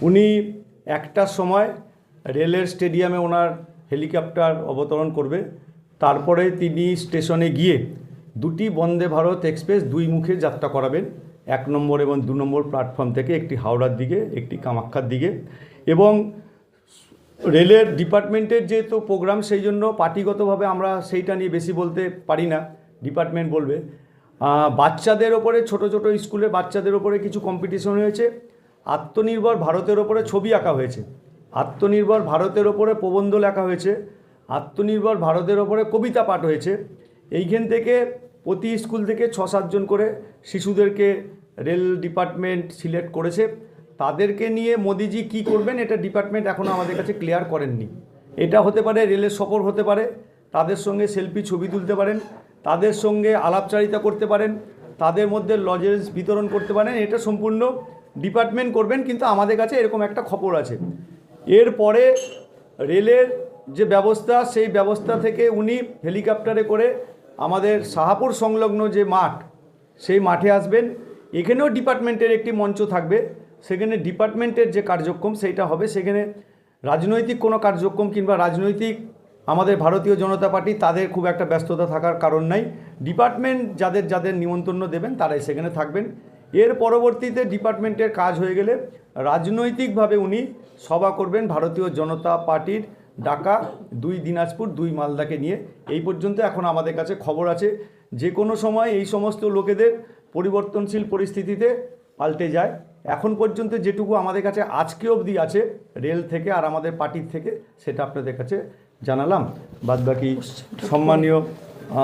উনি একটার সময় রেলের স্টেডিয়ামে ওনার হেলিকপ্টার অবতরণ করবে। তারপরে তিনি স্টেশনে গিয়ে দুটি বন্দে ভারত এক্সপ্রেস দুই মুখে যাত্রা করাবেন, 1 নম্বর এবং 2 নম্বর প্ল্যাটফর্ম থেকে, একটি হাওড়ার দিকে একটি কামাখ্যার দিকে। এবং রেলের ডিপার্টমেন্টের যেহেতু প্রোগ্রাম, সেই জন্য পার্টিগতভাবে আমরা সেইটা নিয়ে বেশি বলতে পারি না, ডিপার্টমেন্ট বলবে। বাচ্চাদের ওপরে, ছোট ছোট স্কুলের বাচ্চাদের ওপরে কিছু কম্পিটিশন হয়েছে, আত্মনির্ভর ভারতের ওপরে ছবি আঁকা হয়েছে, আত্মনির্ভর ভারতের ওপরে প্রবন্ধ লেখা হয়েছে, আত্মনির্ভর ভারতের ওপরে কবিতা পাঠ হয়েছে। এইখান থেকে প্রতি স্কুল থেকে 6-7 জন করে শিশুদেরকে রেল ডিপার্টমেন্ট সিলেক্ট করেছে। তাদেরকে নিয়ে মোদিজি কি করবেন এটা ডিপার্টমেন্ট এখনও আমাদের কাছে ক্লিয়ার করেননি। এটা হতে পারে রেলের সফর হতে পারে, তাদের সঙ্গে সেলফি ছবি তুলতে পারেন, তাদের সঙ্গে আলাপচারিতা করতে পারেন, তাদের মধ্যে লজেন্স বিতরণ করতে পারেন, এটা সম্পূর্ণ ডিপার্টমেন্ট করবেন। কিন্তু আমাদের কাছে এরকম একটা খবর আছে। এরপরে রেলের যে ব্যবস্থা, সেই ব্যবস্থা থেকে উনি হেলিকপ্টারে করে আমাদের শাহাপুর সংলগ্ন যে মাঠ, সেই মাঠে আসবেন। এখানেও ডিপার্টমেন্টের একটি মঞ্চ থাকবে, সেখানে ডিপার্টমেন্টের যে কার্যক্রম সেইটা হবে। সেখানে রাজনৈতিক কোনো কার্যক্রম কিংবা রাজনৈতিক আমাদের ভারতীয় জনতা পার্টি তাদের খুব একটা ব্যস্ততা থাকার কারণ নাই। ডিপার্টমেন্ট যাদের যাদের নিমন্ত্রণ দেবেন তারাই সেখানে থাকবেন। এর পরবর্তীতে ডিপার্টমেন্টের কাজ হয়ে গেলে রাজনৈতিকভাবে উনি সভা করবেন ভারতীয় জনতা পার্টির ডাকা 2 দিনাজপুর 2 মালদাকে নিয়ে। এই পর্যন্ত এখন আমাদের কাছে খবর আছে। যে কোনো সময় এই সমস্ত লোকেদের পরিবর্তনশীল পরিস্থিতিতে পাল্টে যায়। এখন পর্যন্ত যেটুকু আমাদের কাছে আজকে অবধি আছে রেল থেকে আর আমাদের পার্টির থেকে, সেটা আপনাদের কাছে জানালাম। বাদবাকি সম্মানীয়